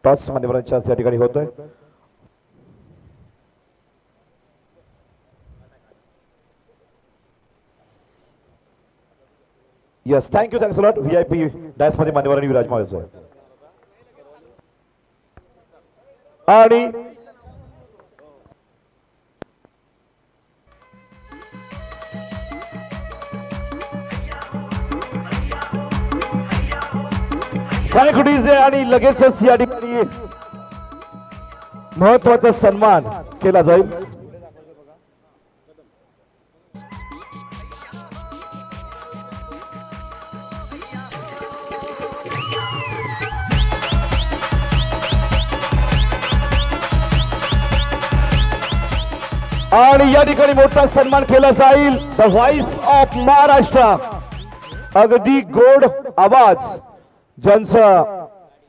Toss मान्यवरांच्या या ठिकाणी होतोय. Yes, thank you thanks lot. VIP dais मध्ये मान्यवरांनी विराजमान व्हायचं आणि काय कुठीच आहे आणि लगेचच या ठिकाणी महत्वाचा सन्मान केला जाईल. आणि या ठिकाणी मोठा सन्मान केला जाईल. द व्हॉइस ऑफ महाराष्ट्र, अगदी गोड आवाज ज्यांचा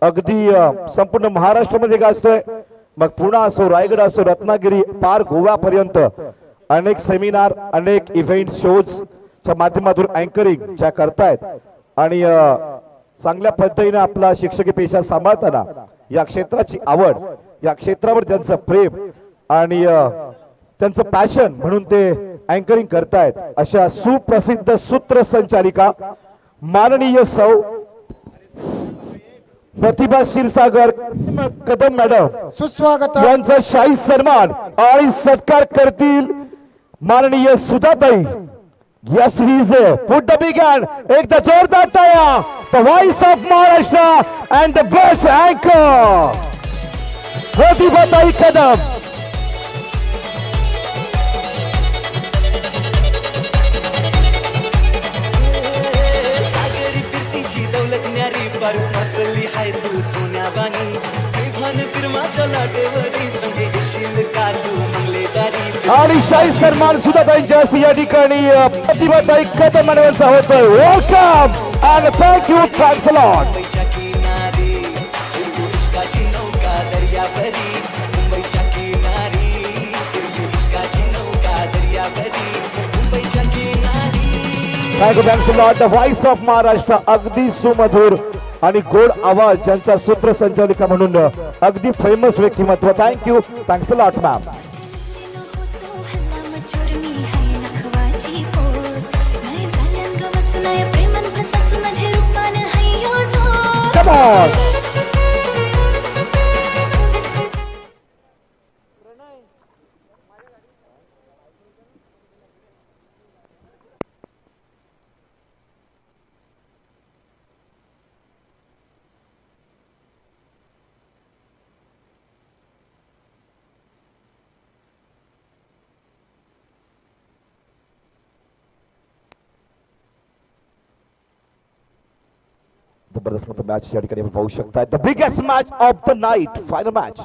अगदी संपूर्ण महाराष्ट्रामध्ये गाजतोय. मग पुणे असो, रायगड असो, रत्नागिरी पार गोव्यापर्यंत अनेक सेमिनार, अनेक इव्हेंट शोजच्या माध्यमातून अँकरिंग ज्या करतायत आणि चांगल्या पद्धतीने आपला शिक्षकी पेशा सांभाळताना या क्षेत्राची आवड, या क्षेत्रावर त्यांचं प्रेम आणि त्यांचं पॅशन म्हणून ते अँकरिंग करतायत अशा सुप्रसिद्ध सूत्रसंचालिका माननीय सौ प्रतिभा क्षीरसागर कदम मॅडम सुस्वागत. यांचा शाही सन्मान आणि सत्कार करतील माननीय Sudhatai. Yes please put the big hand. एकदा जोरदार टाळ्या. The voice of Maharashtra and the best अँकर प्रतिभाताई कदम. मसली हाय तू सोन्यावानी भान फिरमाच्या लाटेवरी संगे येशील का तू मंगलेदारी. आणि शाही सन्मान सुधाताईंच्या या ठिकाणी प्रतिभाताई कदम यांचा होतोय. Welcome and thank you thanks a lot. मुंबईच्या किनारी इश्काची नौका दर्यावरी, मुंबईच्या किनारी इश्काची नौका दर्यावरी, मुंबईच्या किनारी. Thank you thanks a lot. The voice of Maharashtra, अगदी सुमधुर आणि गोड आवाज ज्यांचा सूत्रसंचालिका म्हणून अगदी फेमस व्यक्तिमत्व. Thank you thanks a lot ma'am. Come on. जबरदस्त मतलब मॅच या ठिकाणी पाहू शकता. The biggest match of the night, final match.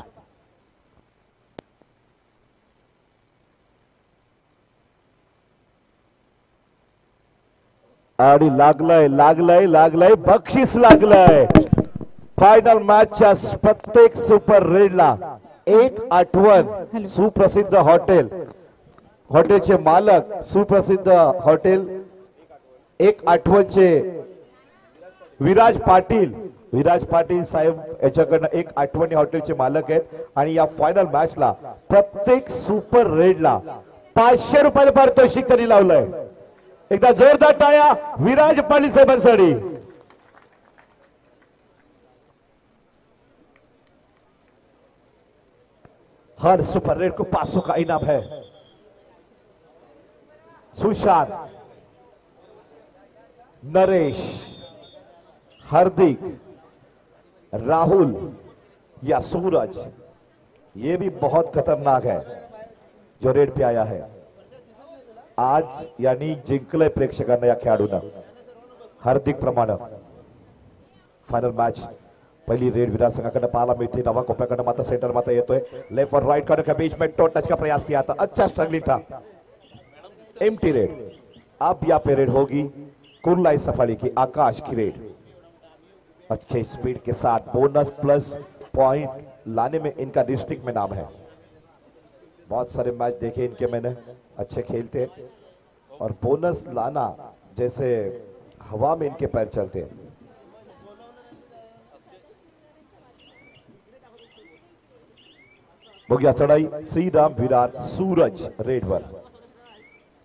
आणि लागलंय लागलंय लागलंय बक्षीस लागलंय. फायनल मॅचच्या प्रत्येक सुपर रेडला एक आठवण. सुप्रसिद्ध हॉटेलचे मालक, सुप्रसिद्ध हॉटेल एक आठवणचे विराज पाटील साहेब याच्याकडनं एक आठवणी हॉटेलचे मालक आहेत. आणि या फायनल मॅचला प्रत्येक सुपर रेडला 500 रुपयाला पारितोषिक त्यांनी लावलंय. एकदा जोरदार टाळ्या विराज पाटील साहेबांसाठी. हर सुपर रेड को 500 का इनाम है. सुशांत, नरेश, हार्दिक, राहुल या सूरज, ये भी बहुत खतरनाक है जो रेड पे आया है आज. यानी जिंकलंय प्रेक्षकांना या खेळाडूंना. हार्दिक प्रमाणे फायनल मॅच पहिली रेड विराट संघाकडे पाहायला मिळते. नवा कोपऱ्याकडे मात्र सेंटर मात्र येतोय. लेफ्ट और राइट करने के बीच में टो टच का प्रयास किया था. अच्छा स्ट्रगलिंग था. Empty red. अब यहाँ पे रेड होगी कुर्लाई सफारी की, आकाश की रेड. अच्छे स्पीड के साथ बोनस प्लस पॉइंट लाने में इनका डिस्ट्रिक्ट में नाम है. बहुत सारे मैच देखे इनके मैंने, अच्छे खेलते और बोनस लाना जैसे हवा में इनके पैर चलते हैं. हो गया चढ़ाई। श्री राम विरार सूरज रेड पर।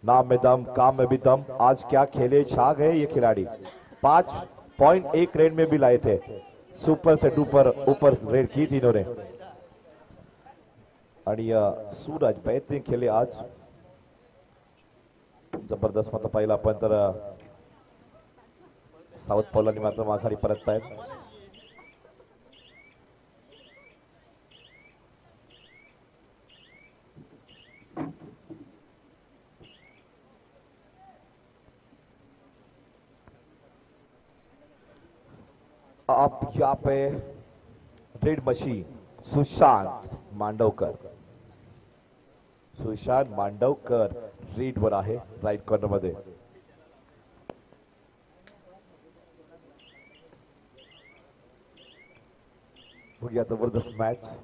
नाम में दम, काम में भी दम। आज क्या खेले, छा गए ये खिलाड़ी। 5.1 रेड में भी लाए थे। सुपर से डुपर ऊपर रेड की थी इन्होंने। आणि सूरज बेहतरीन खेळले आज, जबरदस्त मत पाहिलं आपण तर साऊथ पौलांनी मात्र माघारी परततायत. अब यहाँ पे raid machine Sushant Mandavkar. Sushant Mandavkar raid वर आहे राईट कॉर्नर मध्ये. हो गया जबरदस्त मैच.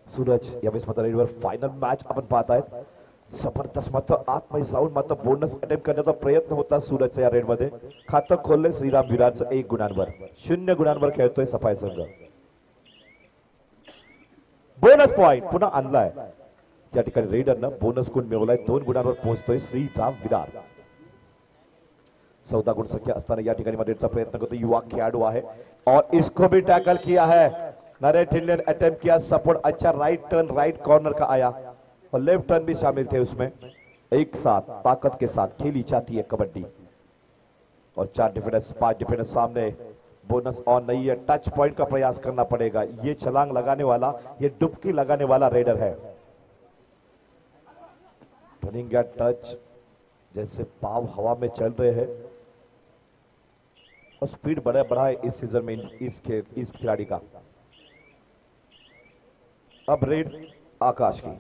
सूरज यावेळेस मात्र रेडवर फायनल मॅच आपण पाहत आहेत. जबरदस्त मात्र आतमध्ये जाऊन मात्र बोनस अटेम्प्ट करण्याचा प्रयत्न होता सूरजच्या या रेडमध्ये. खातं खोलले श्रीराम विरारचं 1 गुणांवर. 0 गुणांवर खेळतोय सफाई संघ. बोनस पॉइंट पुन्हा आणलाय या ठिकाणी रेडरनं. बोनस गुण मिळवलाय. 2 गुणांवर पोहोचतोय श्रीराम विरार. 14 गुण संख्या असताना या ठिकाणी रेडचा प्रयत्न करतो युवा खेळाडू आहे और इसको भी टैकल किया है. नरेश ढिल्लन अटेम्प्ट किया सपोर्ट. अच्छा राइट टर्न राइट कॉर्नर का आया और लेफ्ट टर्न भी शामिल थे उसमें. एक साथ ताकत के साथ खेली जाती है कबड्डी. और 4 डिफेंडर्स 5 डिफेंडर्स सामने. बोनस ऑन नहीं है. टच पॉइंट का प्रयास करना पड़ेगा. ये छलांग लगाने वाला, ये डुबकी लगाने वाला रेडर है. टर्निंग एट टच, जैसे पाव हवा में चल रहे हैं और स्पीड बढ़ा है इस सीजन में इस खिलाड़ी का. अब रेड आकाश की.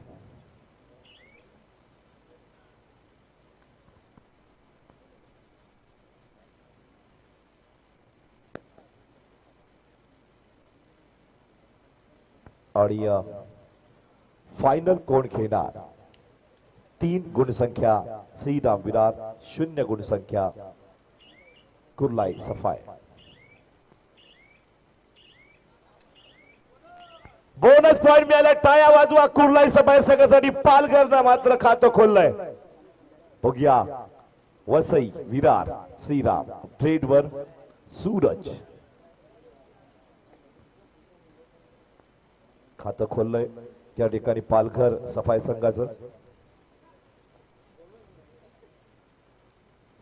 और यह फाइनल कौन खेलणार. 3 गुण संख्या श्रीराम विरार, 0 गुण संख्या कुर्लाई सफाई. बोनस पॉइंट मिळाला. टाळ्या वाजवा कुर्लाई सफाई संघासाठी. पालघरनं मात्र खातं खोललंय. बघूया वसई विरार श्रीराम ट्रेडवर सूरज. खातं खोललंय या ठिकाणी पालघर सफाई संघाचं.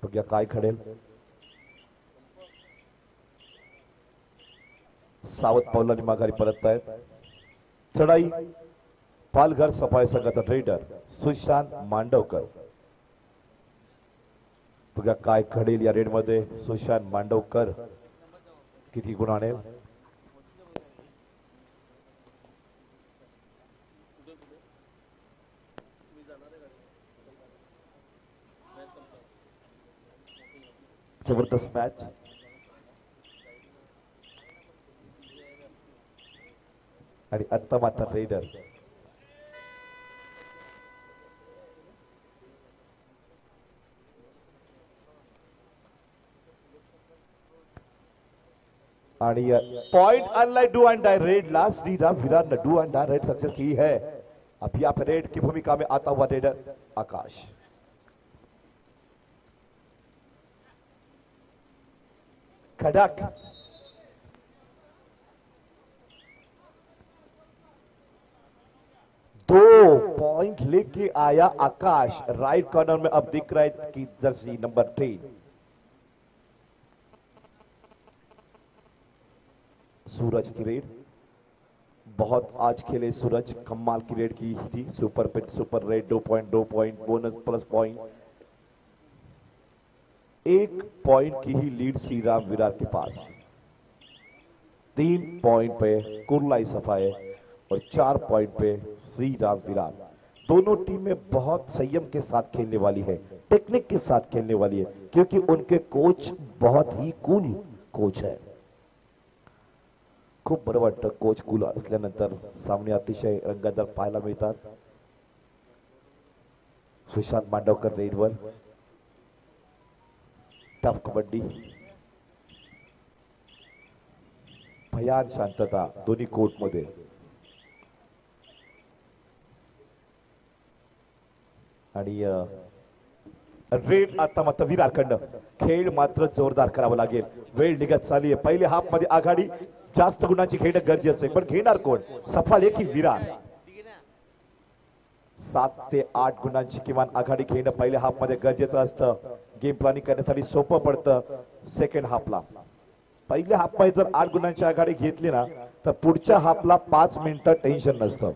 बघूया काय घडेल. सावध पावलांनी माघारी परततायत. चढाई पालघर सफाई संघाचा रेडर सुशांत मांडवकर. बघा काय घडेल या रेड मध्ये. सुशांत मांडवकर किती गुण आणेल. जबरदस्त मॅच. आणि आता मात्र रेडर आणि point unlike do end dye red ला श्रीराम विरार ने do end dye red success की है. अब यहाँ पे रेड की भूमिका में आता हुआ रेडर आकाश. खड़क 2 पॉइंट लेके आया आकाश. राइट कॉर्नर में अब दिख रहा है कि जर्सी नंबर 3 सूरज की रेड. बहुत आज खेले सूरज. कमाल की रेड की थी. Super pit super raid. 2 point bonus plus point. 1 point की ही लीड श्रीराम विरार के पास. 3 पॉइंट पे कुर्लाई सफाई और 4 पॉइंट पे श्रीराम विरार. दोनों टीमें बहुत संयम के साथ खेलने वाली है, टेक्निक के साथ खेलने वाली है, क्योंकि उनके कोच बहुत ही कूल कोच है. खूप बरं वाटतं कोच कूल असल्यानंतर सामने अतिशय रंगतदार पाहायला मिळतात. सुशांत मांडवकर रेडवर. टफ कबड्डी, भयान शांतता दोन्ही कोर्ट मध्ये. आणि रेड आता मात्र विरारखंड. खेळ मात्र जोरदार करावा लागेल. वेळ निघत चालली आहे. पहिले हाफ मध्ये आघाडी जास्त गुणांची घेणं गरजेचं आहे, पण घेणार कोण? सफाळे की विरार? 7 ते 8 गुणांची किमान आघाडी घेणं पहिल्या हाफ मध्ये गरजेचं असतं. गेम प्लॅनिंग करण्यासाठी सोपं पडतं सेकंड हाफला. पहिल्या हाफ मध्ये जर 8 गुणांची आघाडी घेतली ना तर पुढच्या हाफला 5 मिनिटं टेन्शन नसतं.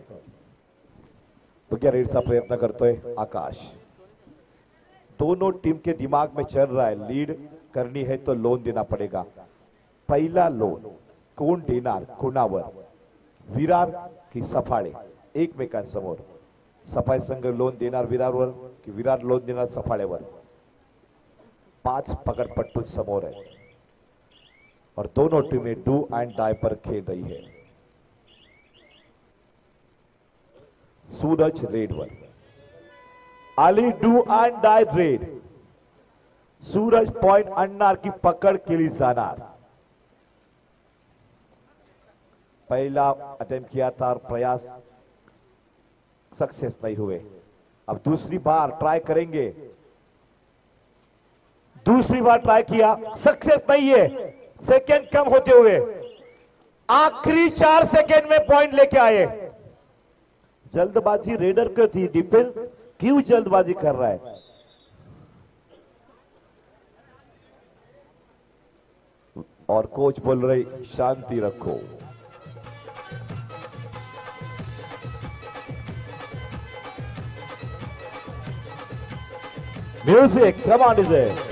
बघिया रेडचा प्रयत्न करतोय आकाश. दोनों टीम के दिमाग में चल रहा है लीड करनी है तो लोन देना पड़ेगा. पहला लोन कोण देणार कोणावर? विरार की सफाळे? एकमेकांसमोर. सफाळे संघ लोन देणार विरारवर की विरार लोन देणार सफाळेवर? 5 पकड़पट्टू समोर है और दोनों टीमें डू एंड डाई पर खेल रही है. सूरज रेडवर. आली do and die raid. Suraj point आणणार की पकड़ केली जाणार? पहला अटेम्प्ट किया था और प्रयास सक्सेस नहीं हुए. अब दूसरी बार ट्राई करेंगे. दूसरी बार ट्राई किया, सक्सेस नहीं है. सेकेंड कम होते हुए आखिरी 4 सेकेंड में पॉइंट लेके आए. जल्दबाजी रेडर की थी. डिफेंस क्यों जल्दबाजी कर रहा है? और कोच बोल रहे शांति रखो. Music come on is it.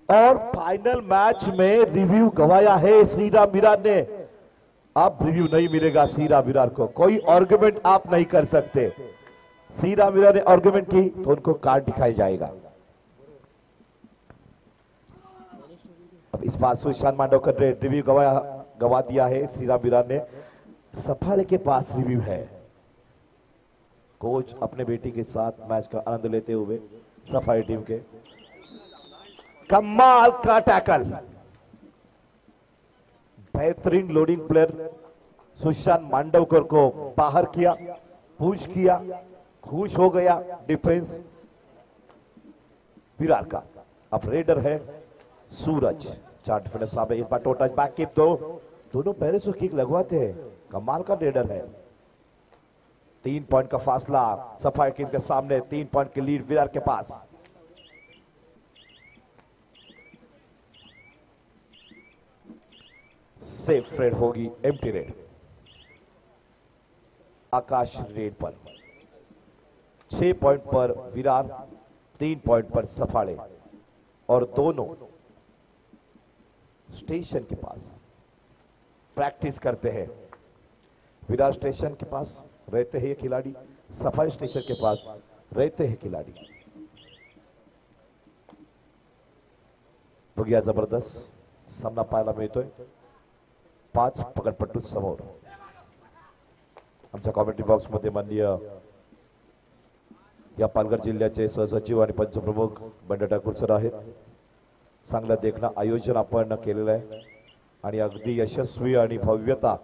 और फाइनल मैच में रिव्यू गवाया है श्रीराम विरार ने. अब रिव्यू नहीं मिलेगा श्रीराम विरार को. कोई आर्गुमेंट आप नहीं कर सकते. श्रीराम विरार ने आर्गुमेंट की तो उनको कार्ड दिखाया जाएगा. अब इस बार सुशांत मांडवकर ने रिव्यू गवा दिया है श्रीराम विरार ने. सफाळे के पास रिव्यू है. कोच अपने बेटी के साथ मैच का आनंद लेते हुए सफाळे टीम के. कमाल का टैकल. बेहतरीन लोडिंग प्लेयर सुशांत मांडवकर को बाहर किया, पुश किया, खुश हो गया डिफेंस विरार का. अब रेडर है सूरज. 4 डिफेंडर सामने. इस बार टोटल बैक किक. दोनों पैरों से किक लगवाते हैं. कमाल का रेडर है. 3 पॉइंट का फासला सफाई टीम के सामने. 3 पॉइंट की लीड विरार के पास. सेफ रेड होगी. Empty raid. आकाश रेड पर. 6 पॉइंट पर विरार, 3 पॉइंट पर सफाळे. और दोनों स्टेशन के पास प्रैक्टिस करते हैं. विरार स्टेशन के पास रहते हैं ये खिलाड़ी, सफाई स्टेशन के पास रहते हैं खिलाड़ी. बघिया जबरदस्त सामना पाहायला मिळतोय. 5 पकडपट्टू समोर. आमच्या कॉमेंट्री बॉक्स मध्ये माननीय या पालघर जिल्ह्याचे सहसचिव आणि पंचप्रमुख बंड ठाकूर सर आहेत. चांगलं देखणं आयोजन आपण केलेलं आहे आणि अगदी यशस्वी आणि भव्यता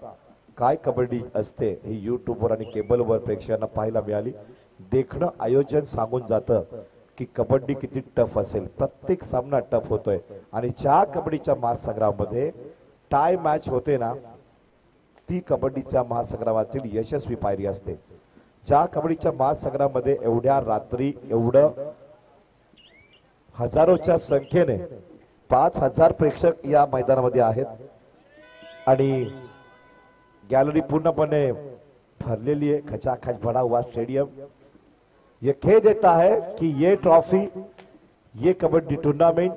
काय कबड्डी असते ही यूट्यूबवर आणि केबलवर प्रेक्षकांना पाहायला मिळाली. देखणं आयोजन सांगून जातं की कबड्डी किती टफ असेल. प्रत्येक सामना टफ होतोय आणि ज्या कबड्डीच्या महासंग्रामामध्ये टाय मॅच होते ना ती कबड्डीच्या महासंग्रामातील यशस्वी पायरी असते. ज्या कबड्डीच्या महासंग्रामामध्ये एवढ्या रात्री एवढं हजारोच्या संख्येने 5000 प्रेक्षक या मैदानामध्ये आहेत आणि गॅलरी पूर्णपणे भरलेली है. खचाखच भरा हुआ स्टेडियम. ये कह देता है कि ये ट्रॉफी ये कबड्डी टूर्नामेंट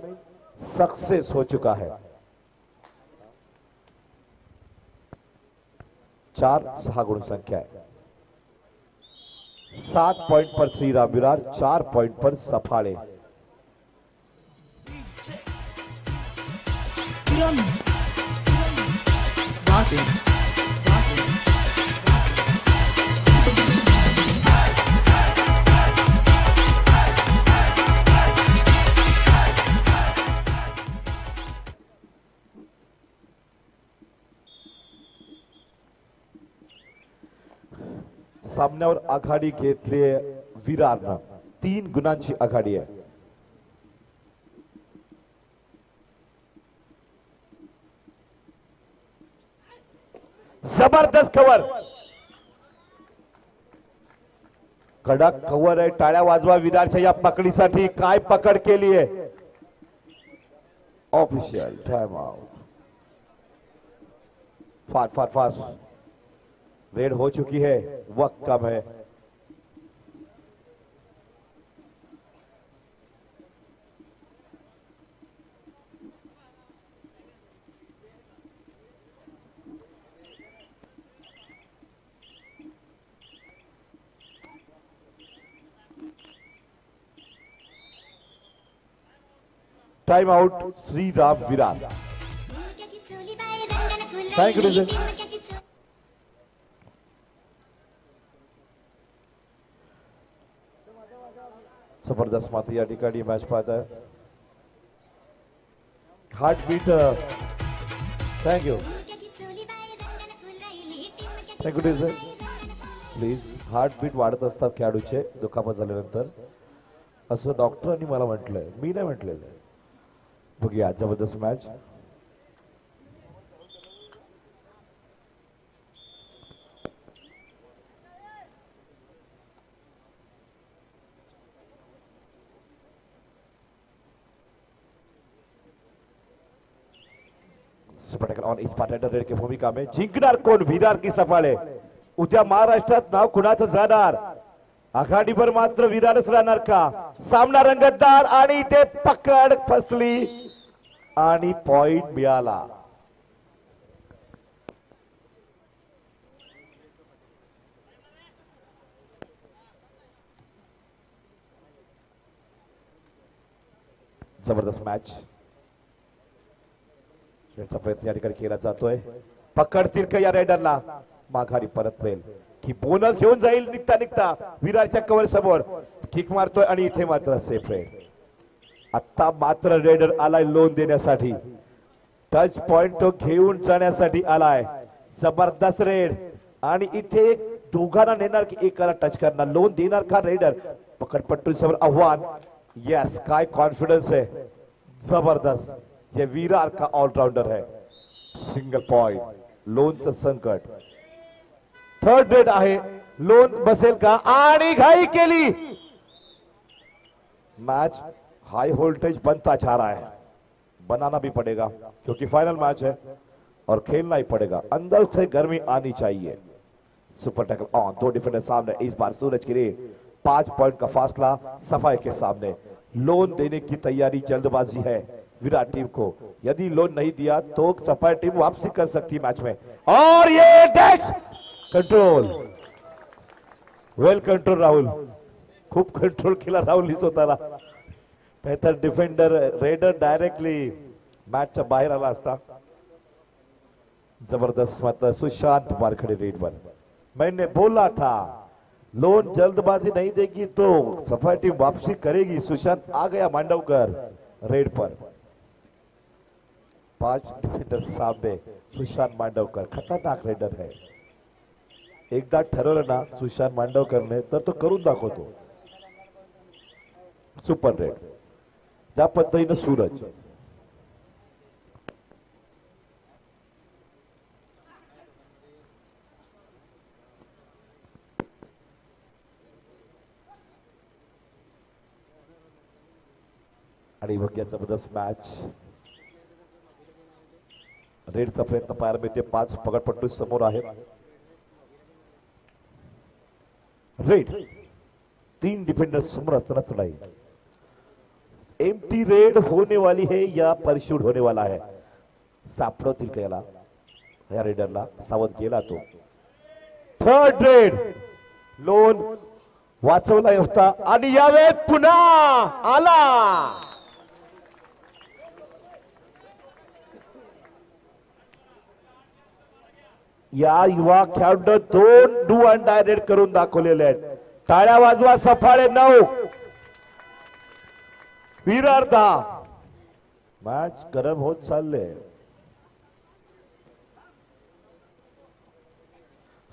सक्सेस हो चुका है. 4-6 गुण संख्या है. 7 पॉइंट पर श्री राम विरार, 4 पॉइंट पर सफाळे. सामन्यावर आघाडी घेतली विरारनं. 3 गुणांची आघाडी आहे. जबरदस्त कव्हर. कडक कव्हर आहे. टाळ्या वाजवा विरारच्या या पकडीसाठी. काय पकड केली आहे. Official time out. Fast fast fast. Raid हो चुकी है. वक्त कम है. Time out Shri Ram Virar. Thank you. जबरदस्त मात्र या ठिकाणी मॅच पाहत आहे. Heart beat. Thank you thank you sir. Please heart beat वाढत असतात खेळाडूचे दुखापत झाल्यानंतर असं डॉक्टरांनी मला म्हटलंय. मी नाही म्हटलेलं. बघूया जबरदस्त match. Super on is partner red की भूमिका में जिंकणार कोण. विरार की सफाळे. उद्या महाराष्ट्रात नाव कुणाचं जाणार. आघाडीवर मात्र विरारच राहणार का. सामना रंगतदार आणि ते पकड फसली आणि पॉइंट मिळाला. जबरदस्त मॅच. याचा प्रयत्न या ठिकाणी केला जातोय. पकडतील का या रायडरला. माघारी परतवेल की बोनस घेऊन जाईल निघता निघता. विरारच्या कव्हर समोर किक मारतोय आणि इथे मात्र सेफ रेड. आता मात्र रेडर आलाय लोन देण्यासाठी. टच पॉइंट तो घेऊन जाण्यासाठी आलाय. जबरदस्त रेड आणि इथे दोघांना नेणार की एकाला टच करणार. लोन देणार का रेडर. पकडपट्टू समोर आव्हान. यस काय कॉन्फिडन्स है. जबरदस्त. ये विरार का ऑलराउंडर है. Single point. लोनचं संकट. थर्ड रेड आहे. लोन बसेल का आणि घाई केली. मैच हाई वोल्टेज बनता जा रहा है. बनाना भी पड़ेगा क्योंकि फाइनल मैच है और खेलना ही पड़ेगा. अंदर से गर्मी आनी चाहिए. Super tackle on. 2 डिफेंडर सामने. इस बार सूरज की रेड. 5 पॉइंट का फासला सफाई के सामने. लोन देने की तैयारी जल्दबाजी है विराट टीम को. यदि लोन नहीं दिया तो सफाई टीम वापसी कर सकती है मैच में. और ये डैश कंट्रोल. वेल कंट्रोल राहुल. खूप कंट्रोल केला राहुल स्वतःला. नाहीतर डिफेंडर रेडर डायरेक्टली मॅचच्या बाहेर आला असता. जबरदस्त मात्र सुशांत वारखड़े रेड पर. मैंने बोला था लोन जल्दबाजी नहीं देगी तो सफाई टीम वापसी करेगी. सुशांत आ गया मांडवकर रेड पर. 5 डिफेंडर सामने सुशांत मांडवकर खतरनाक रेडर है. एकदा ठरवलं ना सुशांत मांडवकरने तर तो करून दाखवतो. सुपर रेड ज्या पद्धतीनं सूरज आणि बघ या जबरदस्त मॅच. रेडचा प्रयत्न पाहायला मिळते. 5 पकडपट्टू समोर आहेत. रेड 3 डिफेंडर समोर असताना चढाई. एम्प्टी रेड होने वाली है या परशूट होने वाला है. सापडवतील का याला या रेडरला. सावध केला तो. थर्ड रेड लोन वाचवला होता आणि यावेळी पुन्हा आला. या युवा खेळाडू 2 डू अँड डाय रेड करून दाखवलेले आहेत. टाळ्या वाजवा. सफाळे 9 विरार 10. मॅच गरम होत चालले.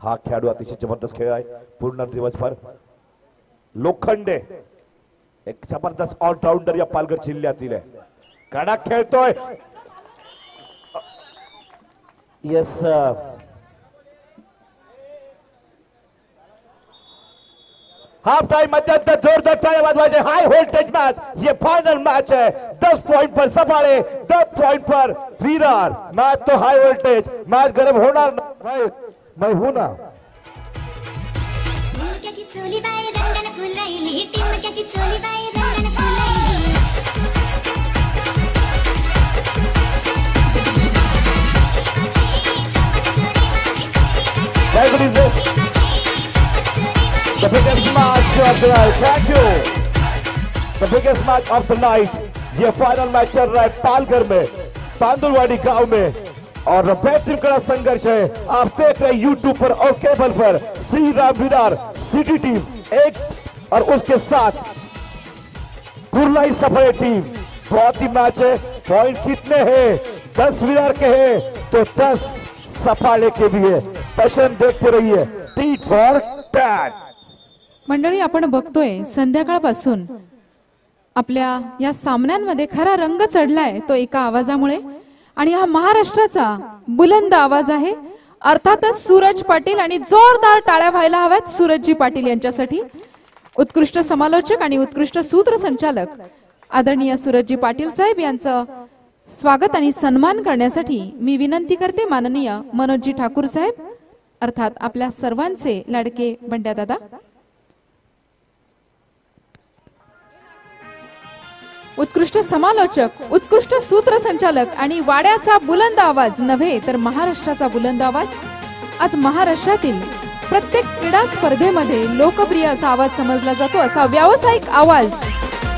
हा खेळाडू अतिशय जबरदस्त खेळ आहे. पूर्ण दिवसभर लोखंडे एक जबरदस्त ऑलराऊंडर या पालघर जिल्ह्यातील आहे. कडक खेळतोय. येस हाफ टाइम मध्यंतर जोरदार टाळ्या वाजवायचे. हाई वोल्टेज मैच. ये फाइनल मैच है. 10 पॉइंट पर सफाळे, 10 पॉइंट पर विरार. मैच तो हाई वोल्टेज. मैच गरम होणार. मैं हूं ना. The biggest match of the night. Thank you. The biggest match of the night. ये फाइनल मैच चल रहा है पालघर में, तांदुलवाड़ी गांव में, और बेहतरीन कड़ा संघर्ष है. आप देख रहे हैं यूट्यूब पर और केबल पर. श्री राम विरार सिटी टीम एक और उसके साथ कुर्लाई सफाळे टीम. बहुत ही मैच है. पॉइंट कितने हैं? 10 विरार के हैं तो 10 सफाळे के भी है. सेशन देखते रहिए. T for tag. मंडळी, आपण बघतोय संध्याकाळपासून आपल्या या सामन्यांमध्ये खरा रंग चढलाय तो एका आवाजामुळे, आणि हा महाराष्ट्राचा बुलंद आवाज आहे. अर्थातच सूरज पाटील. आणि जोरदार टाळ्या व्हायला हव्यात सूरजजी पाटील यांच्यासाठी. उत्कृष्ट समालोचक आणि उत्कृष्ट सूत्रसंचालक आदरणीय सूरजजी पाटील साहेब यांचं स्वागत आणि सन्मान करण्यासाठी मी विनंती करते माननीय मनोजजी ठाकूर साहेब, अर्थात आपल्या सर्वांचे लाडके बंड्या दादा. उत्कृष्ट समालोचक, उत्कृष्ट सूत्रसंचालक आणि वाड्याचा बुलंद आवाज नव्हे तर महाराष्ट्राचा बुलंद आवाज. आज महाराष्ट्रातील प्रत्येक क्रीडा स्पर्धेमध्ये लोकप्रिय असा आवाज समजला जातो, असा व्यावसायिक आवाज.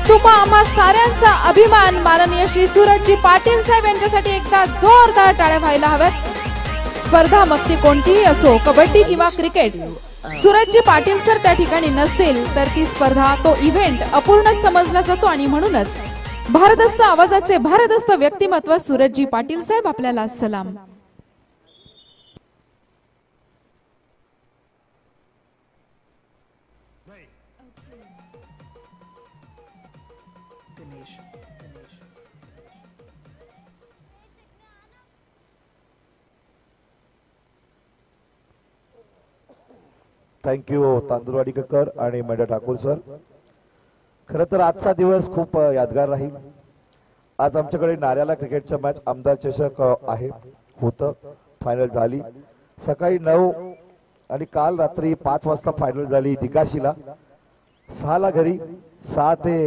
तुम्हा आम्हा साऱ्यांचा अभिमान माननीय श्री सूरजजी पाटील साहेब यांच्यासाठी एकदा जोरदार टाळ्या व्हायला हव्यात. स्पर्धा मग ती कोणतीही असो, कबड्डी किंवा क्रिकेट, सूरजजी पाटील सर त्या ठिकाणी नसतील तर ती स्पर्धा, तो इव्हेंट अपूर्ण समजला जातो. आणि म्हणूनच भारदस्त आवाजाचे भारदस्त व्यक्तिमत्व सूरजजी पाटील साहेब, आपल्याला सलाम. थँक्यू तांदुलवाडीकर आणि मंडळ ठाकूर सर. खरं तर आजचा दिवस खूप यादगार राहील. आज आमच्याकडे नाऱ्याला क्रिकेटचा मॅच आमदार चषक आहे, होतं, फायनल झाली सकाळी 9 आणि काल रात्री 5 वाजता फायनल झाली दिकाशीला. 6 ला घरी, 6 ते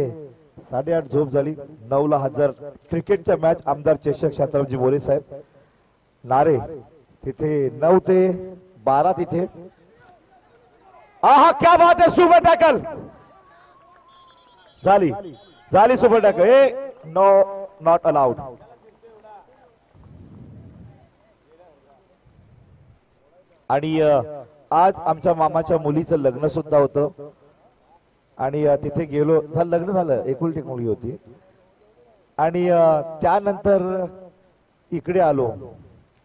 8:30 झोप झाली. 9 ला हजर. क्रिकेटचा मॅच आमदार चषक शांतारामजी मोरे साहेब नारे तिथे, 9 ते 12 तिथे. आहा क्या बात है. सुपर टॅकल झाली, झाली super tackle. No, not allowed. आणि आज आमच्या मामाच्या मुलीचं लग्न सुद्धा होतं आणि तिथे गेलो. लग्न झालं, एकुलती एक मुलगी होती. आणि त्यानंतर इकडे आलो.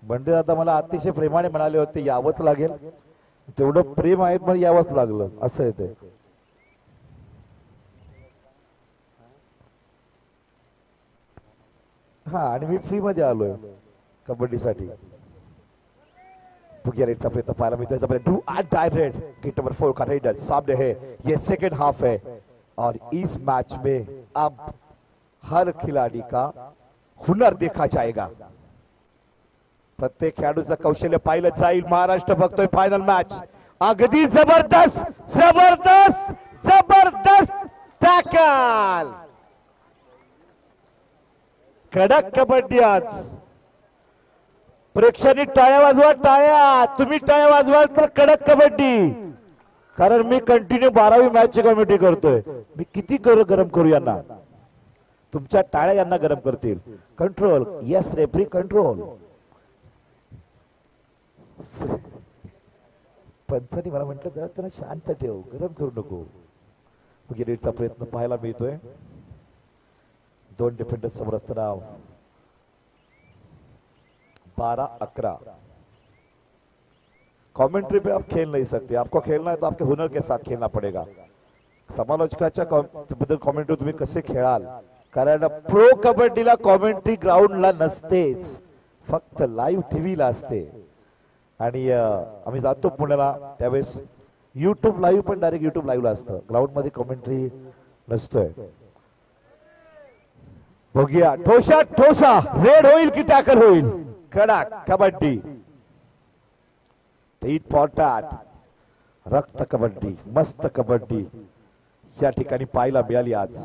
बंडे दादा मला अतिशय प्रेमाने म्हणाले होते यावंच लागेल. तेवढं प्रेम आहे पण यावंच लागलं असं आहे ते. हा आणि मी फ्री मध्ये आलोय कबड्डीसाठी. बुगिया रेड का प्रयत्न पाहायला मिळतोय. Do or direct gate number 4 का रेडर सामने है. ये सेकंड हाफ है और इस मैच में अब हर खिलाड़ी का हुनर देखा जाएगा. प्रत्येक खेळाडूचं कौशल्य पाहिलं जाईल. महाराष्ट्र बघतोय फायनल मॅच. अगदी जबरदस्त जबरदस्त जबरदस्त टॅकल. कडक कबड्डी आज. प्रेक्षकांनी टाळ्या वाजवा. टाळ्या. तुम्ही टाळ्या वाजवाल तर कडक कबड्डी. कारण मी कंटिन्यू 12वी मॅच ची कमिटी करतोय. मी किती गरम करू यांना. तुमच्या टाळ्या यांना गरम करतील. कंट्रोल. Yes referee control. पंचांनी मला म्हटलं जरा त्यांना शांत ठेव गरम करू नको. रेडचा प्रयत्न पाहायला मिळतोय. 2 डिफेंडर समोर असताना 12-11. कमेंट्री पे आप खेल नहीं सकते. आपको खेलना है तो आपके हुनर के साथ खेलना पड़ेगा. समालोचकाच्या बद्दल कमेंट्री तुम्ही कसे खेळाल. कारण प्रो कबड्डीला कॉमेंट्री ग्राउंडला नसतेच. फक्त लाईव्ह टीव्हीला असते. आणि आम्ही जातो पुण्याला त्यावेळेस युट्यूब लाईव्ह पण डायरेक्ट युट्यूब लाईव्हला असतं. ग्राउंड मध्ये कमेंट्री नसतोय. बघूया. ठोसा ठोसा रेड होईल की टॅकल होईल. कडक कबड्डी. टीट फॉटाट रक्त कबड्डी मस्त कबड्डी या ठिकाणी पाहायला मिळाली आज.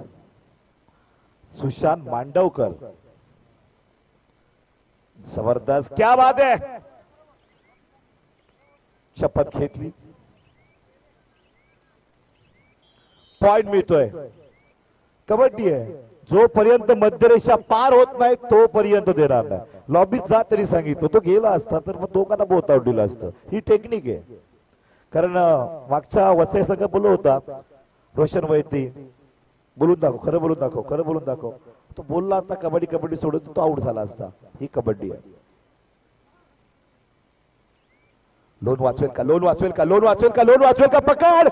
सुशांत मांडवकर जबरदस्त. क्या बात है. शपथ घेतली. पॉइंट मिळतोय. कबड्डी आहे. जोपर्यंत मध्यरेषा पार होत नाही तोपर्यंत देणार नाही. लॉबीत जा तरी सांगितलं. तो गेला असता तर मग दोघांना बोथ आउट दिलं असतं. ही टेक्निक आहे. कारण मागच्या वसई संघ बोललो होता रोशन वैती बोलून दाखव खरं बोलून दाखव खरं बोलून दाखव. तो बोलला असता कबड्डी कबड्डी सोडून तो आउट झाला असता. ही कबड्डी आहे. लोन वाचवेल का लोन वाचवेल का लोन वाचवेल का लोन वाचवेल का. पकड.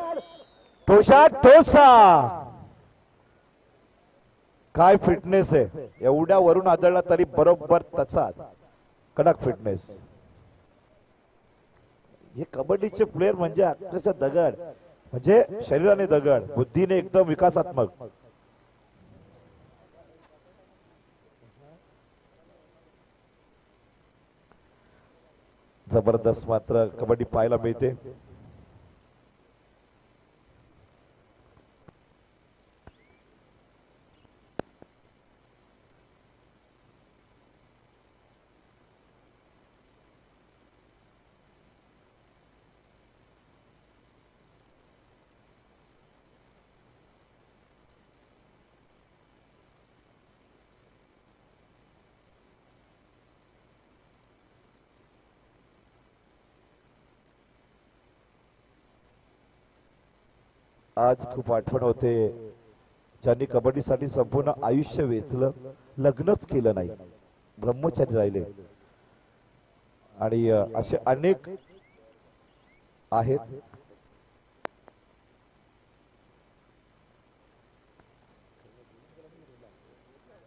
ठोसा ठोसा. काय फिटनेस आहे. एवढ्या वरून आदळला तरी बरोबर तसाच कडक फिटनेस. हे कबड्डीचे प्लेयर म्हणजे अक्षरशः दगड. म्हणजे शरीराने दगड बुद्धीने एकदम विकासात्मक. जबरदस्त मात्र कबड्डी पाहायला मिळते. आज खूप आठवण होते ज्यांनी कबड्डीसाठी संपूर्ण आयुष्य वेचलं. लग्नच केलं नाही. ब्रह्मचारी राहिले. आणि असे अनेक आहेत.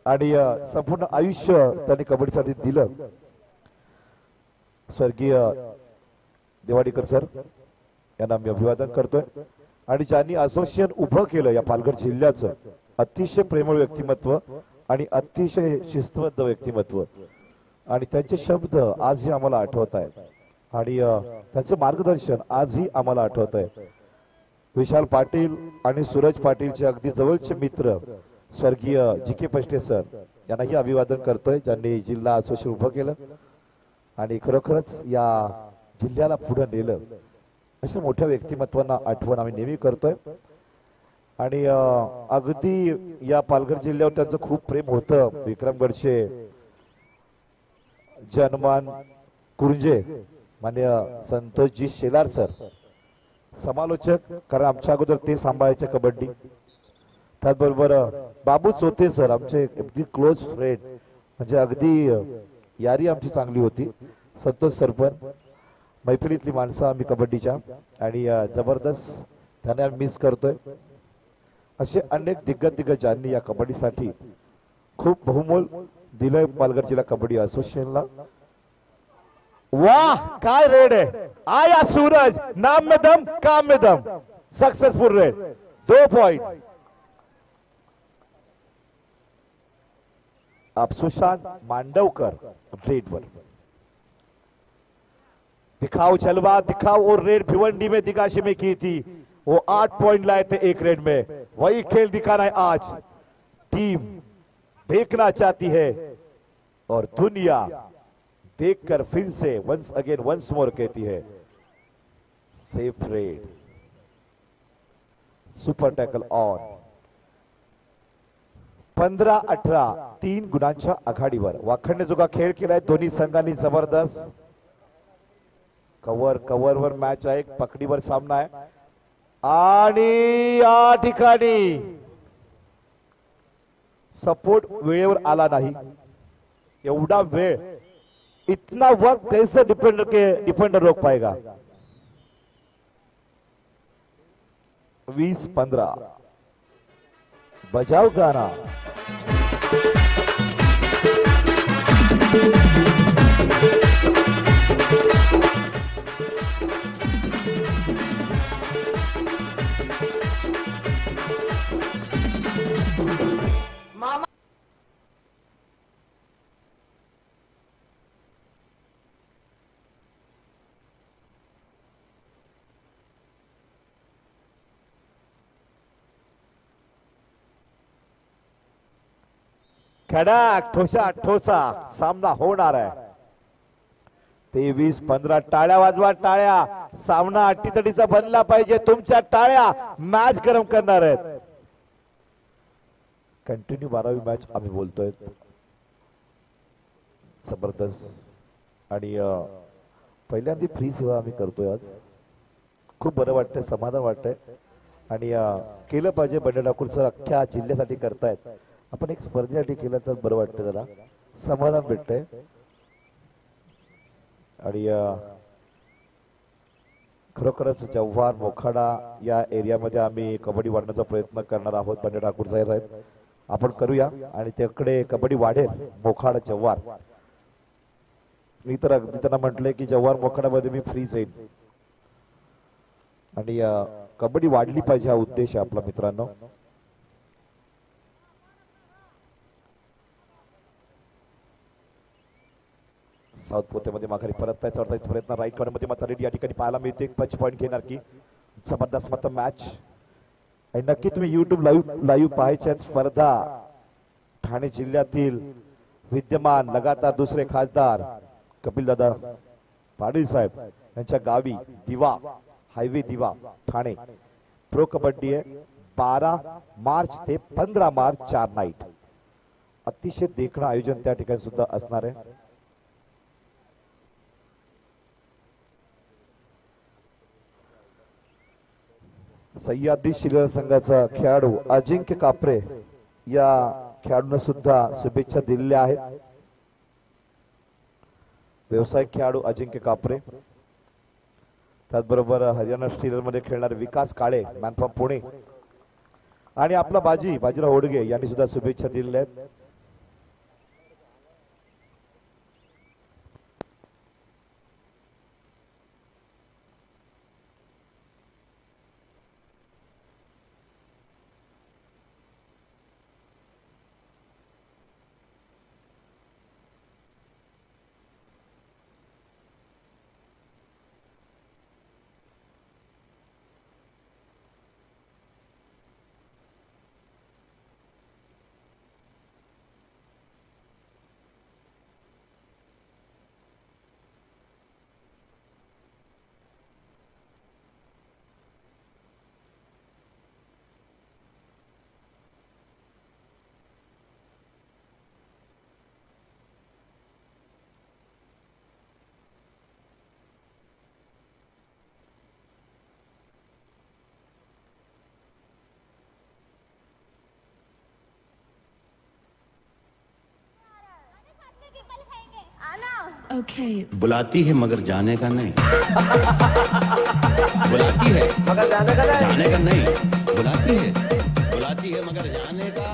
आणि संपूर्ण आयुष्य त्यांनी कबड्डीसाठी दिलं. स्वर्गीय देवाडीकर सर यांना मी अभिवादन करतोय. आणि ज्यांनी असोसिएशन उभं केलं या पालघर जिल्ह्याचं. अतिशय प्रेमळ व्यक्तिमत्व आणि अतिशय शिस्तबद्ध व्यक्तिमत्व. आणि त्यांचे शब्द आजही आम्हाला आठवत आहेत. आणि त्यांचं मार्गदर्शन आजही आम्हाला आठवत आहे. विशाल पाटील आणि सूरज पाटीलचे अगदी जवळचे मित्र स्वर्गीय जी.के. पष्टे सर यांनाही अभिवादन करतोय. ज्यांनी जिल्हा असोसिएशन उभं केलं आणि खरोखरच या जिल्ह्याला पुढे नेलं. अशा मोठ्या व्यक्तिमत्वांना आठवण आम्ही नेहमी करतोय. आणि अगदी या पालघर जिल्ह्यावर त्यांचं खूप प्रेम होतं. विक्रमगडचे जनमान कुरंजे मान्य संतोषजी शेलार सर समालोचक. कारण आमच्या अगोदर ते सांभाळायचे कबड्डी. त्याचबरोबर बाबू चोते सर आमचे अगदी क्लोज फ्रेंड. म्हणजे अगदी यारी आमची चांगली होती. संतोष सरपंच मैफिलीतली माणसं आम्ही कबड्डीच्या आणि जबरदस्त त्यांना आम्ही मिस करतोय. असे अनेक दिग्गजांनी या कबड्डीसाठी खूप बहुमोल दिलंय पालघर जिल्हा कबड्डी असोसिएशनला. वाह काय रेड है, आया सूरज, नाम में दम काम में दम, सक्सेसफुल रेड, 2 पॉइंट. अब सुशांत मांडवकर रेड पर. दिखाओ जलवा दिखाओ, और रेड भिवंडी में दिगाशी में की थी, वो 8 पॉइंट लाए थे एक रेड में. वही खेल दिखाना है आज. टीम देखना चाहती है और दुनिया देखकर फिर से वंस मोर कहती है safe red. Super tackle on. 15-18 3 गुणांच्या आघाडीवर वाखडण्याजोगा खेळ केलाय दोन्ही संघांनी. जबरदस्त कव्हरवर मॅच आहे, पकडीवर सामना आहे. आणि या ठिकाणी सपोर्ट वेळेवर आला नाही. एवढा वेळ, इतना वक्त कैसे डिफेंडर रोक पाएगा. 20-15 बजाओ गाना. खडाक ठोसा ठोसा सामना होणार आहे. 23-15 टाळ्या वाजवा, टाळ्या. सामना अट्टीतटीचा बनला पाहिजे. तुमच्या टाळ्या मॅच गरम करणार आहेत. कंटिन्यू 12वी मॅच आम्ही बोलतोय. जबरदस्त. आणि पहिल्यांदा फ्री सेवा आम्ही करतोय आज. खूप बरं वाटतंय, समाधान वाटतंय. आणि केलं पाहिजे. बंडे ठाकूर सर अख्ख्या जिल्ह्यासाठी करतायत. आपण एक स्पर्धेसाठी केलं तर बरं वाटतं, जरा समाधान भेटतंय. आणि खरोखरच जव्हार मोखाडा या एरियामध्ये आम्ही कबड्डी वाढण्याचा प्रयत्न करणार आहोत. बंडे ठाकूर साहेब आहेत, आपण करूया. आणि त्याकडे कबड्डी वाढेल. मोखाडा जव्हार, मी तर अगदी त्यांना म्हटलंय की जव्हार मोखाड्यामध्ये मी फ्रीज येईल. आणि कबड्डी वाढली पाहिजे हा उद्देश आहे आपला मित्रांनो. साऊथ पोतेमध्ये माघारी परत चढतायचा प्रयत्न. राईट कॉर्नरमध्ये मात्र रेडी या ठिकाणी पाहायला मिळते. 5 पॉईंट घेणार की. जबरदस्त मात्र मॅच. आणि नक्की तुम्ही युट्यूब लाईव्ह पाहायच्या स्पर्धा. ठाणे जिल्ह्यातील विद्यमान लगातार दुसरे खासदार कपिलदादा पाटील साहेब यांच्या गावी दिवा हायवे दिवा ठाणे प्रो कबड्डी आहे. 12 मार्च ते 15 मार्च 4 नाईट. अतिशय देखणं आयोजन त्या ठिकाणी सुद्धा असणार आहे. सह्याद्री शिल्लर संघाचा खेळाडू अजिंक्य कापरे या खेळाडूंना सुद्धा शुभेच्छा दिलेल्या आहेत. व्यावसायिक खेळाडू अजिंक्य कापरे, त्याचबरोबर हरियाणा स्टीलर मध्ये खेळणारे विकास काळे मॅन फ्रॉम पुणे आणि आपला बाजीराव ओडगे यांनी सुद्धा शुभेच्छा दिलेल्या आहेत. Okay. बुलाती है मगर जाने का नहीं। बुलाती है मगर जाने का जाने का नहीं। बुलाती है मगर जाने का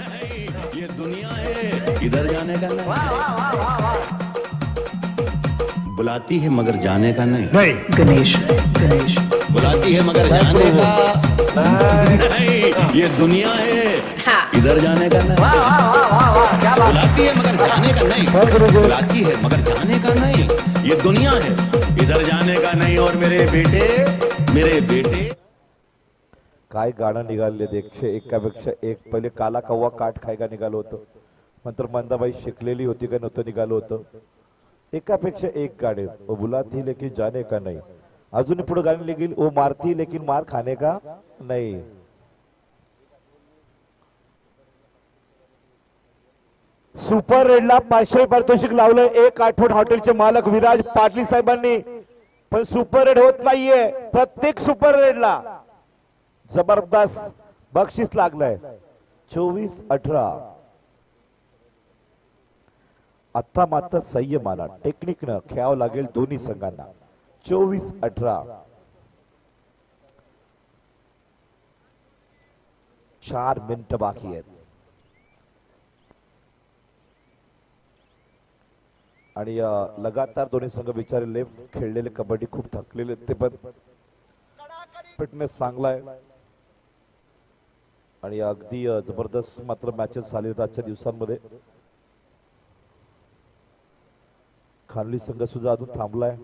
नहीं। ये दुनिया है, इधर जाने का नहीं। बुलाती है मगर जाने का नहीं। Ganesh. बुलाती है मगर जाने का नहीं। ये दुनिया है, इधर जाने का नहीं। बुलाती है मगर जाने का नहीं। बुलाती है मगर जाने का नहीं। ये दुनिया है, इधर जाने का नहीं। और मेरे बेटे काय गाणं निघाले 101पेक्षा एक. पहिले काला कव्वा काठ खायगा निघालं होतं, नंतर मंदाबाई शिकलेली होती का नव्हतं निघालं होतं. एकापेक्षा एक गाणे. वो बुलाती लेकिन जाने का नहीं. अजून पुढे गाणे निघेल, वो मारती लेकिन मार खाने का नहीं. सुपर रेडला 500 पारितोषिक लावलं एक आठवण हॉटेलचे मालक विराज पाटील साहेबांनी. पण सुपर रेड होत नाहीये. प्रत्येक सुपर रेडला जबरदस्त बक्षीस लागलंय. 24-18. आता मात्र संयमाला टेक्निकनं खेळावं लागेल दोन्ही संघांना. 24-18. 4 मिनिटं बाकी आहेत आणि लगातार दोन्ही संघ बिचारे लेफ्ट खेळलेले कबड्डी खूप थकलेले ते पण फिटनेस चांगला आहे आणि अगदी जबरदस्त मात्र मॅचेस झाले आजच्या दिवसांमध्ये. खानली संघ सुद्धा अजून थांबलाय,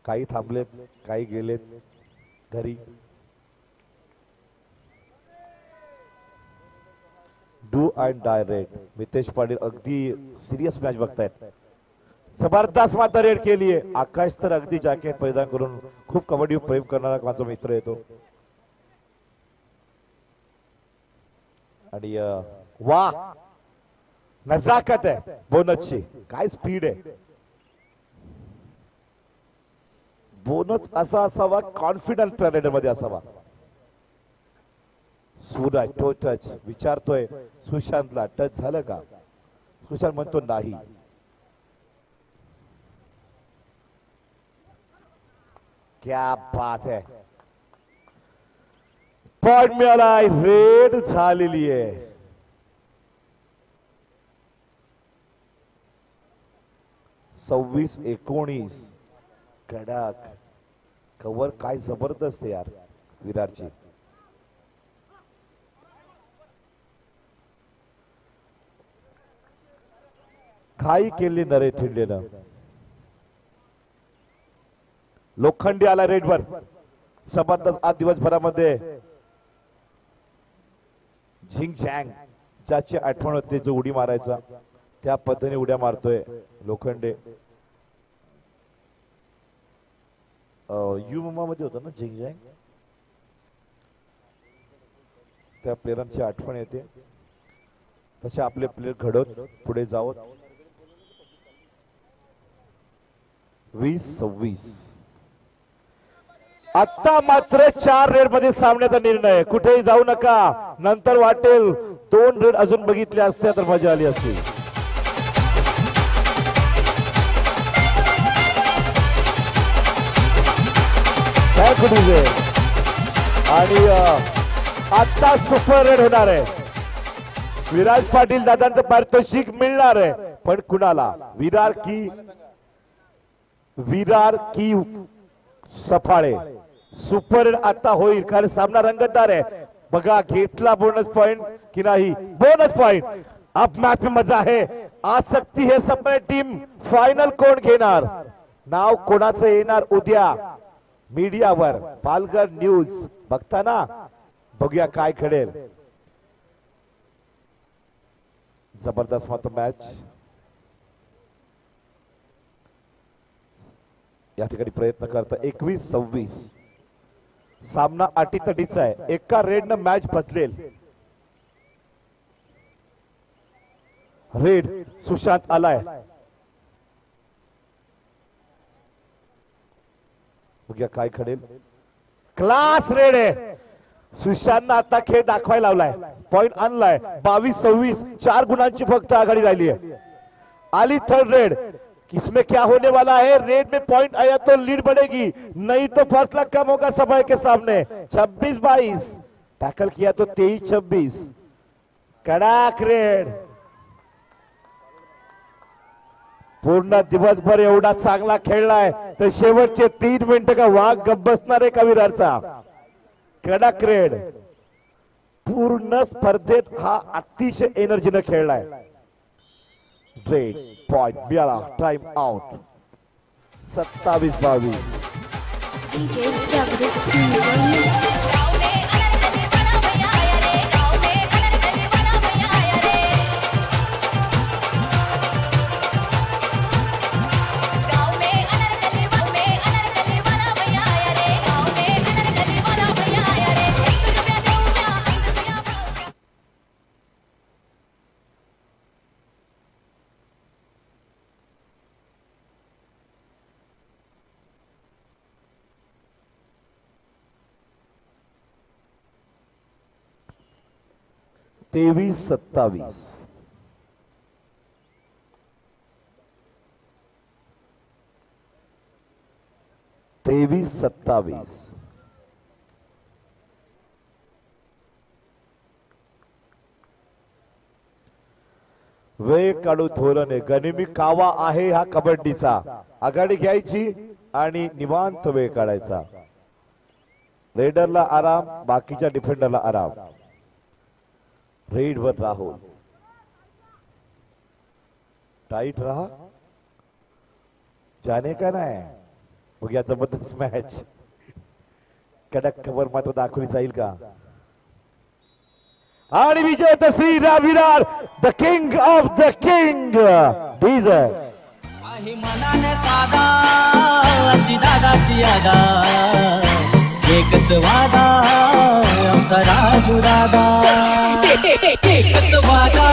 काही थांबलेत काही गेलेत घरी. Do and die raid. Mitesh Patil अगदी सिरियस मॅच बघतायत. जबरदस्त मात्र रेड केली आहे. आकाश तर अगदी जॅकेट परिधान करून खूप कबड्डी प्रेम करणारा माझा मित्र येतो आणि वा नजाकत आहे बोनसची. काय स्पीड आहे. बोनस असा असावा कॉन्फिडंट रेडर मध्ये असावा. सूरज तो टच विचारतोय सुशांतला, टच झालं का. सुशांत म्हणतो नाही. क्या बात है. पॉइंट मिळालाय. रेड झालेली आहे. सव्वीस 19. कडक कव्हर काय जबरदस्त आहे यार विरारची. घाई केली नरे ठिडलेनं. लोखंडी आला रेडवर. जबरदस्त आज दिवसभरामध्ये झिंग झँग ज्याची आठवण होते जो उडी मारायचा त्या पद्धतीने उड्या मारतोय लोखंडे. यू मुंबा मध्ये होता ना झिंग झँग, त्या प्लेयरांची आठवण येते. तसे आपले प्लेयर घडत पुढे जावत. 20-26. आता मात्र 4 रेड मध्ये सामन्याचा निर्णय. कुठेही जाऊ नका, नंतर वाटेल 2 रेड अजून बघितले असते तर मजा आली असती. आणि आता सुपर रेड होणार आहे. विराज पाटील दादांचं पारितोषिक मिळणार आहे, पण कुणाला. विरार की सफाळे. सुपर आता होईल कारण सामना रंगतदार आहे. बघा घेतला बोनस पॉइंट की नाही. Bonus point. अब मैच में मजा है. आ सकती है सबने टीम. फायनल कोण घेणार, नाव कोणाचं येणार उद्या मीडियावर. पालघर न्यूज बघताना बघूया काय घडेल. जबरदस्त मात्र मॅच या ठिकाणी प्रयत्न करता. 21-26. सामना अटीतटीचा आहे. एका रेडनं मॅच बदलेल. रेड सुशांत आलाय. बघूया काय घडेल. क्लास रेड आहे. सुशांतनं आता खेळ दाखवायला लावलाय, पॉइंट आणलाय. 22-26 4 गुणांची फक्त आघाडी राहिली है. आली थर्ड रेड. किसमें क्या होने वाला है? रेड में पॉइंट आया तो लीड बढ़ेगी, नहीं तो फैसला कम होगा समय के सामने. 26-22 टैकल किया तो 23-26 कड़ाक रेड. पूर्ण दिवसभर एवढा चांगला खेळलाय तर शेवटचे 3 मिनिटं का वाघ गप्प बसणार आहे का विरारचा? कडक रेड. पूर्ण स्पर्धेत हा अतिशय एनर्जीने खेळलाय. रेड पॉइंट मिळाला. Time out. 27-22. तेवीस 27. वेळ काढू धोरणे. गनिमी कावा आहे हा कबड्डीचा. आघाडी घ्यायची आणि निवांत वेळ काढायचा. रेडरला आराम, बाकीच्या डिफेंडरला आराम. रेड वर राहुल. टाइट रहा, जाने का नाही. बघूया जबरदस्त मॅच. कडक कवर मात्र दाखवली जाईल का? आणि Vijay Shriram Virar, the king of the king DJ. आहे मनाने साधा अशी दादाची यादा, एकच वादा आमचा राजू दादा, एकच वादा